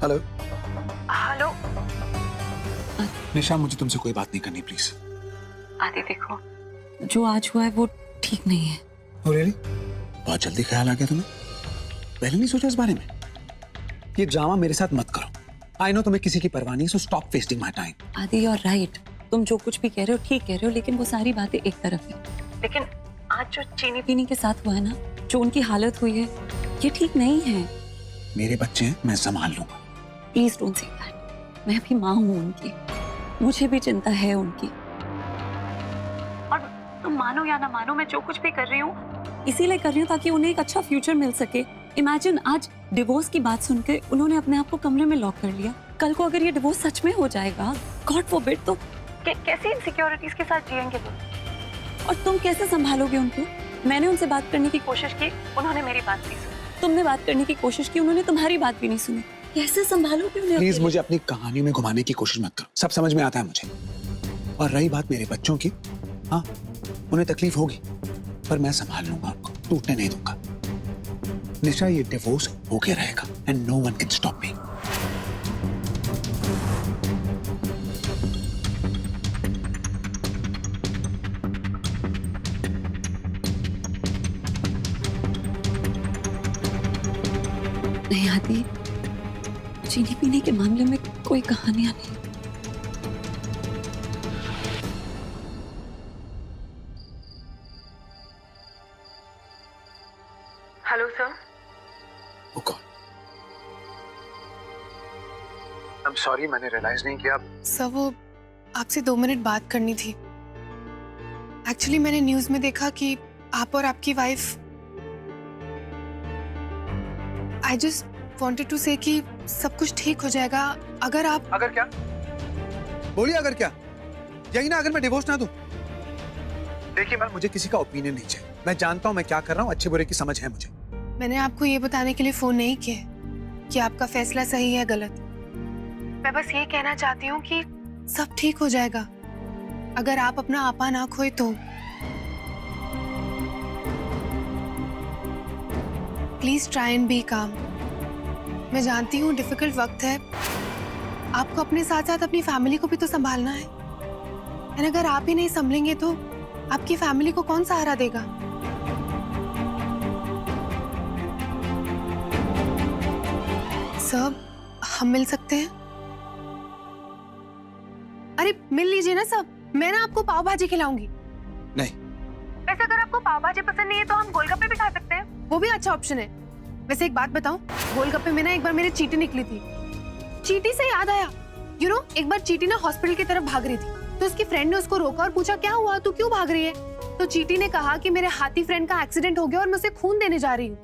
Hello hello निशा, मुझे तुमसे कोई बात नहीं करनी प्लीज। आदि, देखो जो आज हुआ है वो ठीक नहीं है। Oh really? बहुत जल्दी ख्याल आ गया तुम्हें? पहले नहीं सोचा इस बारे में? ये ड्रामा मेरे साथ मत करो। आई नो तुम्हें किसी की परवाह नहीं, so stop wasting my time. आदि, यू आर राइट। तुम जो कुछ भी कह रहे हो ठीक कह रहे हो, लेकिन वो सारी बातें एक तरफ है। लेकिन आज जो चीनी पीनी के साथ हुआ है ना, जो उनकी हालत हुई है, ये ठीक नहीं है। मेरे बच्चे हैं, मैं संभाल लूंगा। Please don't say that. मैं भी माँ हूँ उनकी, मुझे भी चिंता है उनकी। और तुम मानो या ना मानो, मैं जो कुछ भी कर रही हूँ इसीलिए कर रही हूँ ताकि उन्हें एक अच्छा फ्यूचर मिल सके। इमेजिन, आज डिवोर्स की बात सुनकर उन्होंने अपने आप को कमरे में लॉक कर लिया। कल को अगर ये डिवोर्स सच में हो जाएगा, गॉड फॉरबिड, तो कैसे इनसिक्योरिटीज के साथ जिएंगे तुम? और तुम कैसे संभालोगे उनको? मैंने उनसे बात करने की कोशिश की, उन्होंने मेरी बात नहीं सुनी। तुमने बात करने की कोशिश की, उन्होंने तुम्हारी बात भी नहीं सुनी। कैसे संभालोगे उन्हें? प्लीज मुझे अपनी कहानी में घुमाने की कोशिश मत करो, सब समझ में आता है मुझे। और रही बात मेरे बच्चों की, हाँ उन्हें तकलीफ होगी, पर मैं संभाल लूंगा उनको, टूटने नहीं दूंगा। निशा, ये डिवोर्स होके रहेगा and no one can stop me. नहीं आदि, चीनी पीने के मामले में कोई कहानियां नहीं। Hello sir. Oh God. I'm sorry, मैंने रियलाइज नहीं किया। सर, वो आपसे 2 मिनट बात करनी थी। एक्चुअली मैंने न्यूज़ में देखा कि आप और आपकी wife, I just wanted to say कि सब कुछ ठीक हो जाएगा अगर आप। अगर क्या? बोलिए अगर क्या? यही ना, अगर मैं डिवोर्स ना दूं। देखिए मैम, मुझे किसी का ओपिनियन नहीं चाहिए। मैं जानता हूं मैं क्या कर रहा हूं, अच्छे बुरे की समझ है मुझे। मैंने आपको ये बताने के लिए फोन नहीं किया कि आपका फैसला सही है गलत। मैं बस ये कहना चाहती हूँ कि सब ठीक हो जाएगा अगर आप अपना आपा ना खोए तो। प्लीज ट्राई एंड बी काम। मैं जानती हूँ डिफिकल्ट वक्त है, आपको अपने साथ साथ अपनी फैमिली को भी तो संभालना है। और अगर आप ही नहीं संभलेंगे तो आपकी फैमिली को कौन सहारा देगा? सब हम मिल सकते हैं? अरे मिल लीजिए ना सब, मैं ना आपको पाव भाजी खिलाऊंगी। नहीं। वैसे अगर आपको पाव भाजी पसंद नहीं है तो हम गोलगप्पे भी खा सकते हैं, वो भी अच्छा ऑप्शन है। वैसे एक बात बताऊं, गोलगप्पे में ना एक बार मेरी चींटी निकली थी। चींटी से याद आया, यू नो, एक बार चींटी ना हॉस्पिटल की तरफ भाग रही थी, तो उसकी फ्रेंड ने उसको रोका और पूछा क्या हुआ, तू क्यों भाग रही है? तो चींटी ने कहा कि मेरे हाथी फ्रेंड का एक्सीडेंट हो गया और मैं उसे खून देने जा रही हूँ।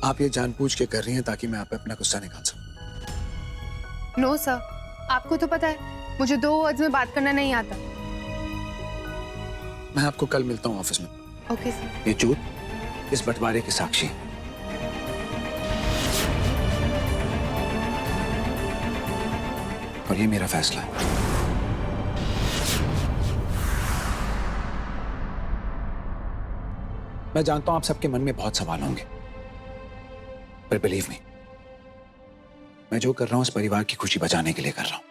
आप ये जानबूझ के कर रही हैं ताकि मैं आप पे अपना गुस्सा निकाल सकूं। नो सर, आपको तो पता है मुझे 2 वर्ड्स में बात करना नहीं आता। मैं आपको कल मिलता हूँ ऑफिस में। Okay sir. ये चूत इस बंटवारे की साक्षी है। और ये मेरा फैसला है। मैं जानता हूं आप सबके मन में बहुत सवाल होंगे, पर बिलीव मी, मैं जो कर रहा हूं इस परिवार की खुशी बचाने के लिए कर रहा हूं।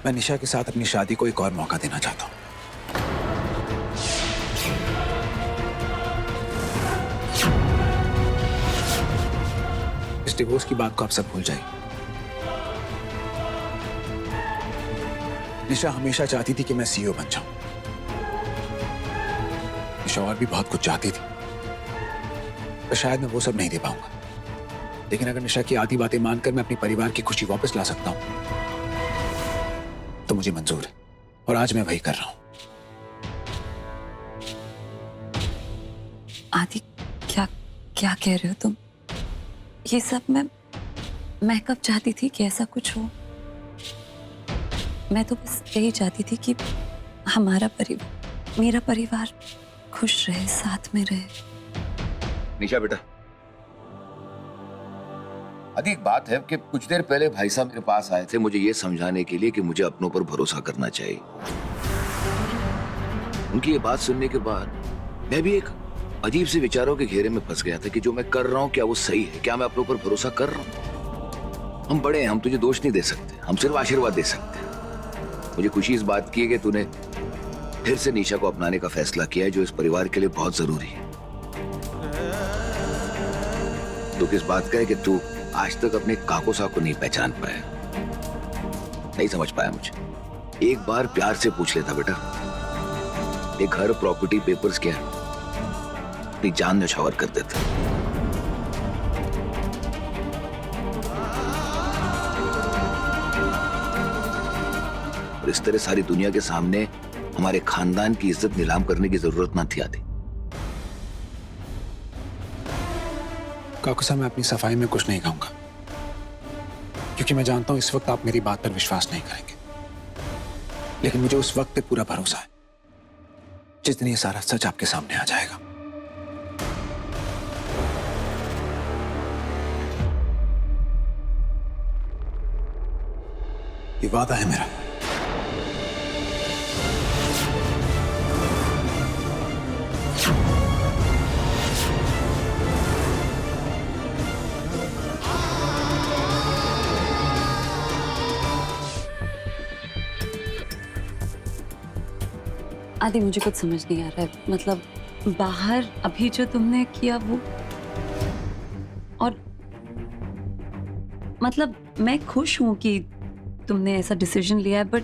मैं निशा के साथ अपनी शादी को एक और मौका देना चाहता हूं। इस डिवोर्स की बात को आप सब भूल जाइए। निशा हमेशा चाहती थी कि मैं सीईओ बन जाऊं। निशा और भी बहुत कुछ चाहती थी, पर शायद मैं वो सब नहीं दे पाऊंगा। लेकिन अगर निशा की आधी बातें मानकर मैं अपने परिवार की खुशी वापस ला सकता हूं तो मुझे मंजूर है, और आज मैं वही कर रहा हूं। आदि, क्या क्या कह रहे हो तुम? ये सब मैं कब चाहती थी कि ऐसा कुछ हो? मैं तो बस यही चाहती थी कि हमारा परिवार, मेरा परिवार खुश रहे, साथ में रहे। निशा बेटा, आदि एक बात है कि कुछ देर पहले भाई साहब मेरे पास आए थे मुझे ये समझाने के लिए कि मुझे अपनों पर भरोसा करना चाहिए। उनकी ये बात सुनने के बाद मैं भी एक अजीब से विचारों के घेरे में फंस गया था कि जो मैं कर रहा हूँ क्या वो सही है, क्या मैं अपने ऊपर भरोसा कर रहा हूँ। हम बड़े हैं, हम तुझे दोष नहीं दे सकते, हम सिर्फ आशीर्वाद दे सकते हैं। मुझे खुशी इस बात की है कि तूने फिर से निशा को अपनाने का फैसला किया है, जो इस परिवार के लिए बहुत जरूरी है। दुख इस बात का है कि तू आज तक अपने काको साहब को नहीं पहचान पाया, नहीं समझ पाया मुझे। एक बार प्यार से पूछ लेता बेटा, ये घर, प्रॉपर्टी, पेपर्स क्या है, अपनी जान न्यौछावर कर देता। और इस तरह सारी दुनिया के सामने हमारे खानदान की इज्जत नीलाम करने की जरूरत ना थी आदि। काकू साहब, मैं अपनी सफाई में कुछ नहीं कहूंगा, क्योंकि मैं जानता हूं इस वक्त आप मेरी बात पर विश्वास नहीं करेंगे, लेकिन मुझे उस वक्त पे पूरा भरोसा है जिस दिन ये सारा सच आपके सामने आ जाएगा। ये वादा है मेरा। आदि मुझे कुछ समझ नहीं आ रहा है, मतलब बाहर अभी जो तुमने किया वो, और मतलब मैं खुश हूं कि तुमने ऐसा डिसीजन लिया है, बट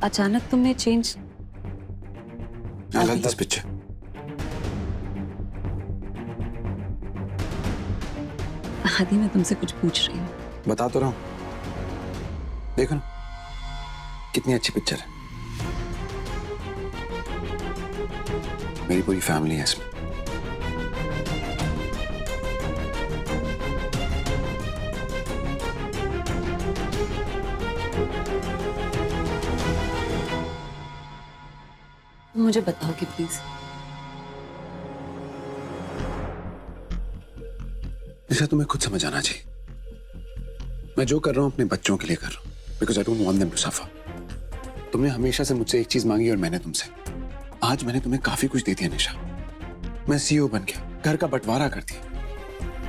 अचानक तुमने change. I like this picture. आदि मैं तुमसे कुछ पूछ रही हूँ। बता तो रहा हूं, देखो ना कितनी अच्छी पिक्चर है। मेरी पूरी फैमिली है इसमें। मुझे बताओगे प्लीज? निशा, तुम्हें खुद समझ आना चाहिए, मैं जो कर रहा हूं अपने बच्चों के लिए कर रहा हूं, because I don't want them to suffer. तुमने हमेशा से मुझसे एक चीज मांगी और मैंने तुमसे, आज मैंने तुम्हें काफी कुछ दे दिया निशा। मैं सीईओ बन गया, घर का बंटवारा कर दिया,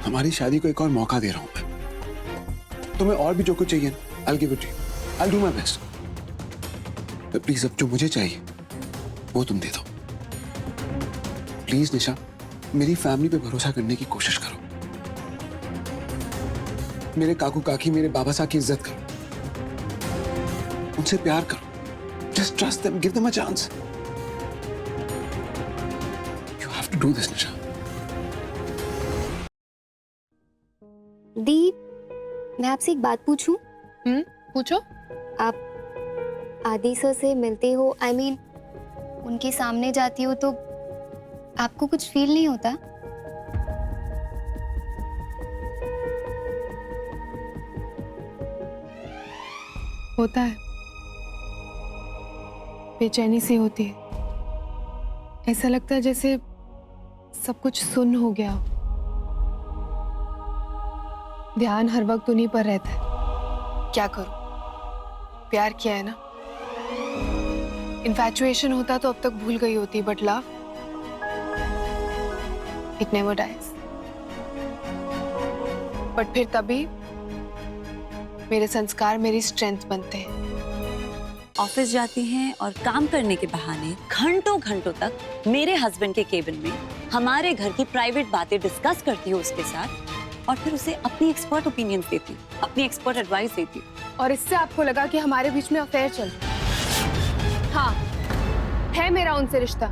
हमारी शादी को एक और मौका दे रहा हूं मैं। तुम्हें और भी जो कुछ चाहिए ना, I'll give it to you. I'll do my best. तो प्लीज अब जो मुझे चाहिए वो तुम दे दो। प्लीज निशा, मेरी फैमिली पे भरोसा करने की कोशिश करो। मेरे काकू काकी, मेरे बाबा साहब की इज्जत करो, उनसे प्यार करो। Just trust them, give them a chance. You have to do this, निशा। दी, मैं आपसे एक बात पूछूं? पूछो। आप आदि सर से मिलते हो, I mean, उनके सामने जाती हो तो आपको कुछ फील नहीं होता? होता है, बेचैनी सी होती है, ऐसा लगता है जैसे सब कुछ सुन्न हो गया। ध्यान हर वक्त उन्हीं पर रहता है। क्या करूं, प्यार किया है ना। इन्फैचुएशन होता तो अब तक भूल गई होती, but love, it never dies. But फिर तभी मेरे संस्कार मेरी स्ट्रेंथ बनते हैं। ऑफिस जाती हैं और काम करने के बहाने घंटों घंटों तक मेरे हस्बैंड के केबिन में हमारे घर की प्राइवेट बातें डिस्कस करती हो उसके साथ, और फिर उसे अपनी एक्सपर्ट ओपिनियंस देती, अपनी एक्सपर्ट एडवाइस देती। और इससे आपको लगा कि हमारे बीच में अफेयर चल रहा है। हाँ, है मेरा उनसे रिश्ता,